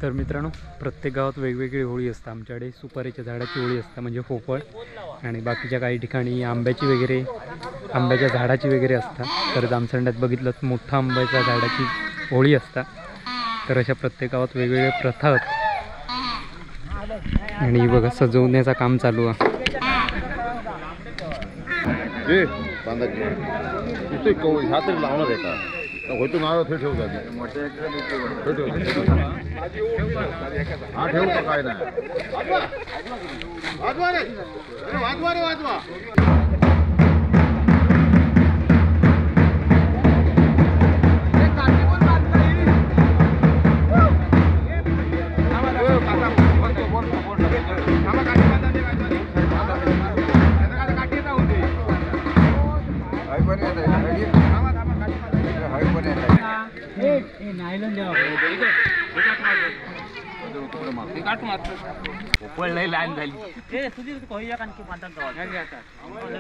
तर मित्रांनो, प्रत्येक गावात वेगवेगळी होळी असते. आमच्याकडे सुपारीच्या झाडाची होळी असते म्हणजे पोपळ, आणि बाकीच्या काही ठिकाणी आंब्याची वगैरे, आंब्याच्या झाडाची वगैरे असतात. तर जामसंड्यात बघितलं मोठ्या आंब्याच्या झाडाची होळी असतात. तर अशा प्रत्येक गावात वेगवेगळ्या प्रथा आहेत. आणि बघा सजवण्याचं काम चालू आहे. होतो नाव ते ठेवतात हा ठेवतो काय नाही वाजवा रे वाजवा रे वाजवा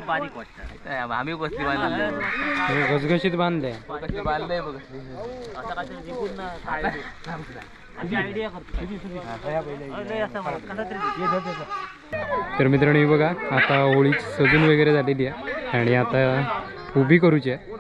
बारीक वाटतं आम्ही बसली घसघशीत बांधले बांधलंय बघ असं काय जिंकून आयडिया तर मित्रांनो हे बघा, आता होळी सजून वगैरे झालेली आहे आणि आता उभी करूची आहे.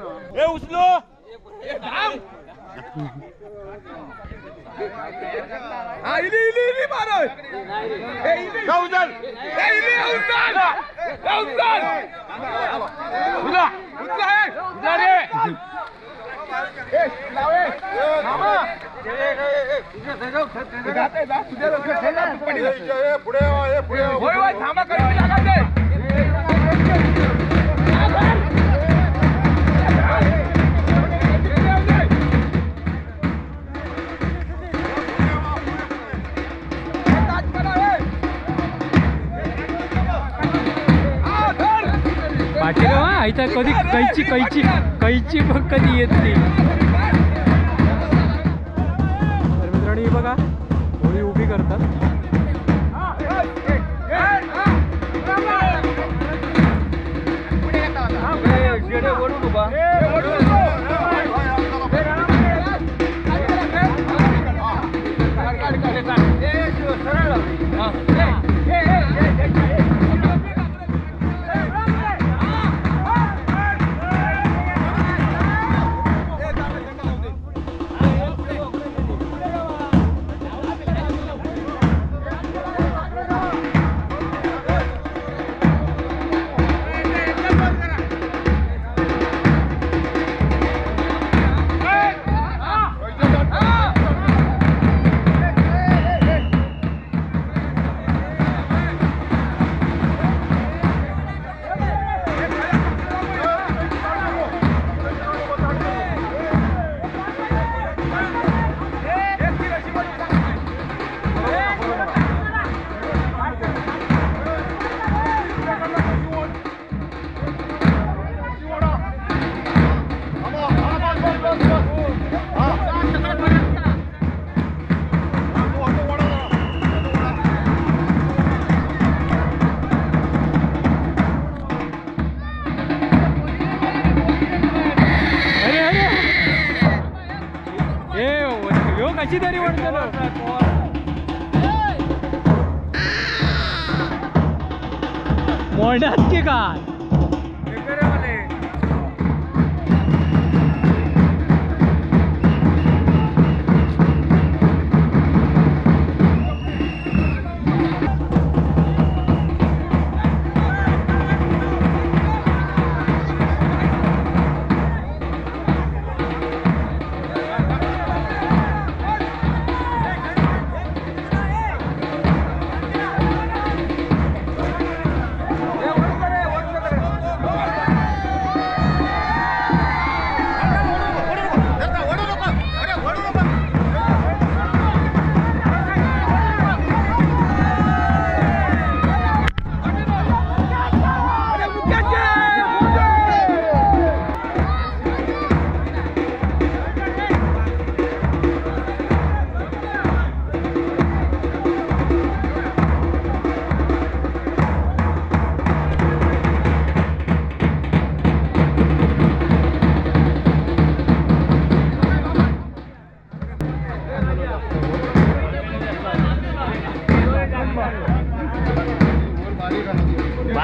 आईचा कधी कैची कैची कैची बघ कधी येत नाही. तर मित्रांनो बघा, होळी उभी करतात. कशी तरी मोडत की काय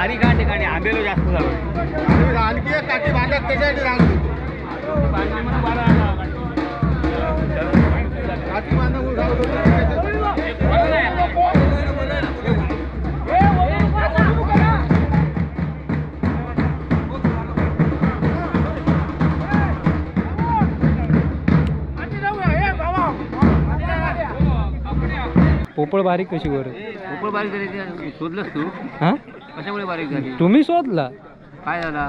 बारीक हा ठिकाणी आंबेलो जास्त झालं. आणखी एक काठी बांधत त्याच्यासाठी रांगतो. काठी बांधून पोपळ बारीक कशी वर पोपळ बारीक झाली शोधलंस तू हा कशामुळे बारीक झाली तुम्ही शोधला काय झाला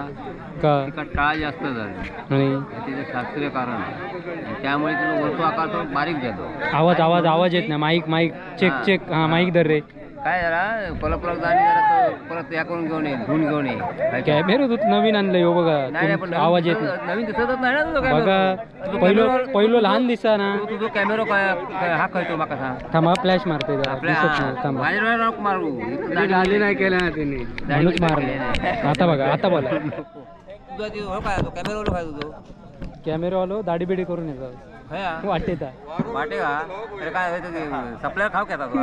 का तिका टाळ जास्त झाली आणि त्याचं शास्त्रीय कारण आहे. त्यामुळे तुला वरतो आकार तो बारीक झालो. आवाज येत नाही. माईक चेक हा माईक धर रे. काय झाला कोल्हापुरात जाणी जरा तो परत या करून घेऊन ये धुवून घेऊन ये. कॅमेरा तू नवीन आणलं हो नाही नाही, पण बघा आवाज येत नाही. नवीन दिसतच नाही ना तुझं बघा पहिलं लहान दिसा ना. तुझं कॅमेरा काय हा खायतो माका सांग थांबा फ्लॅश मारतोय जरा. आपल्या दिसत नाही. थांबा माझ्या डोळ्याला नको मारू नाही केलं ना त्यांनी म्हणूनच मारलं. आता बघा आता बोला. तुझा ते हो काय तो कॅमेरावर काय तुझं कॅमेरावालो दाढी बिडी करून येतात वाटते वाटे का अरे काय सप्लायर खाऊ घेता तू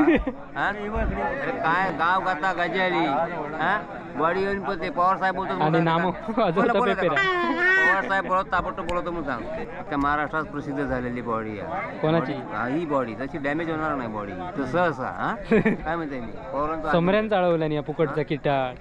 हा? अरे काय गाव गाता गजाली हा बॉडी येऊन पण ते पवार साहेब बोलतो आणि नाम पवार साहेब बोलत ताबडतोब बोलतो म्हणून सांग. त्या महाराष्ट्रात प्रसिद्ध झालेली बॉडी आहे कोणाची ही बॉडी तशी डॅमेज होणार नाही बॉडी तर सहसा हा काय म्हणते मी पवारांचा समऱ्यान चाळवलं या फुकटचा किटाळ.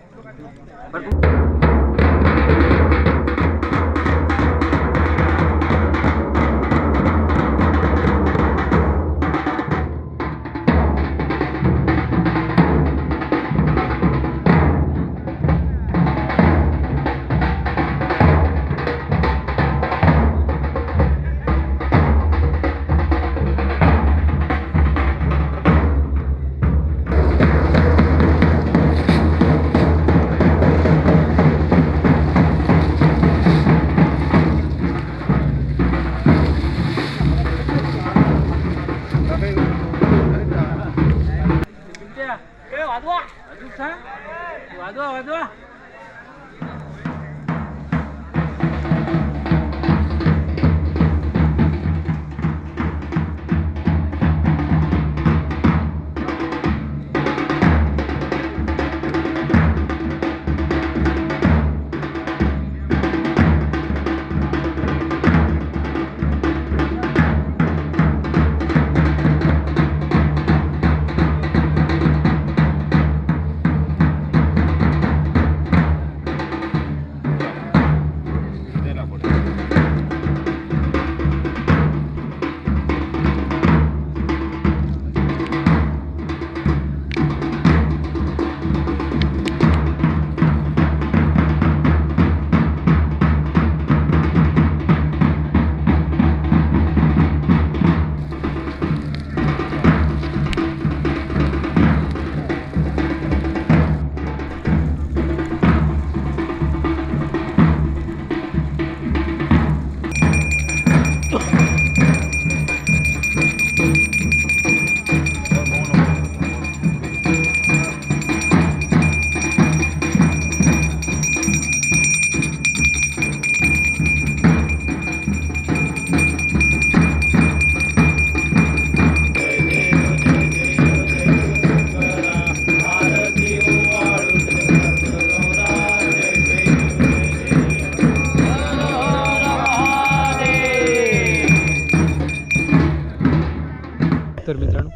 तर मित्रांनो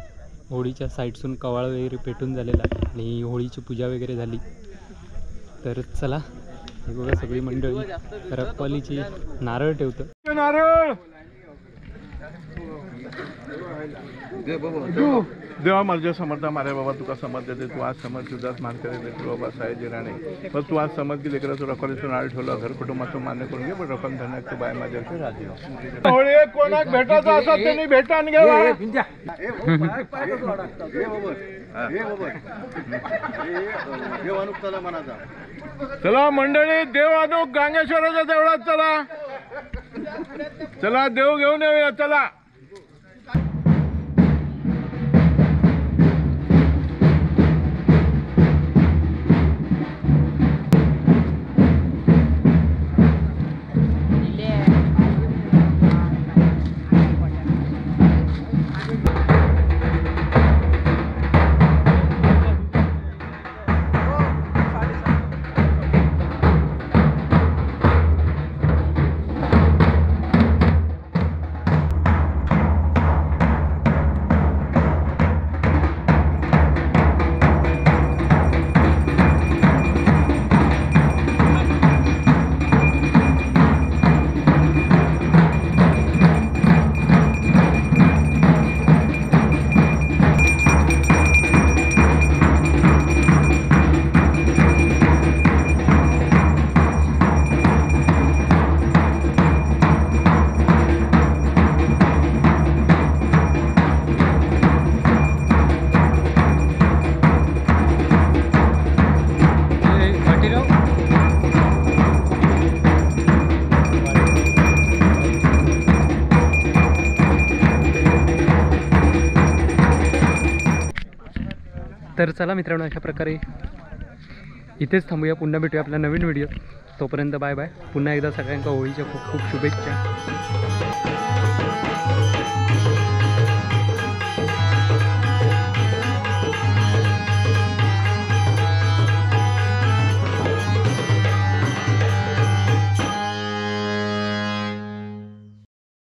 होळीच्या साईडसून कवाळ वगैरे पेटून झालेला आणि होळीची पूजा वगैरे झाली. तर चला हे बघा सगळी मंडळी रखवालीची नारळ ठेवतं. नारळ देवा माझ्या समर्थ मारे बाबा तुका समज देते तू आज समज तुझाच मान करे लेकर बाबा साहेब राणे पण तू आज समज की लेकर तू रखवालीचं नारळ ठेवला घर कुटुंबाचं मान्य करून घे पण रक्कम धरण्याची बाय माझ्या राजी होळी कोणाक भेटायचं असं त्यांनी भेटान घ्यावा. चला मंडळी देव आणू गांगेश्वराच्या देवळात चला चला देव घेऊन येऊया चला. तर चला मित्रांनो, अशा प्रकारे इथेच थांबूया. पुन्हा भेटूया आपल्या नवीन व्हिडिओत. तोपर्यंत बाय बाय. पुन्हा एकदा सगळ्यांना होळीच्या खूप खूप शुभेच्छा.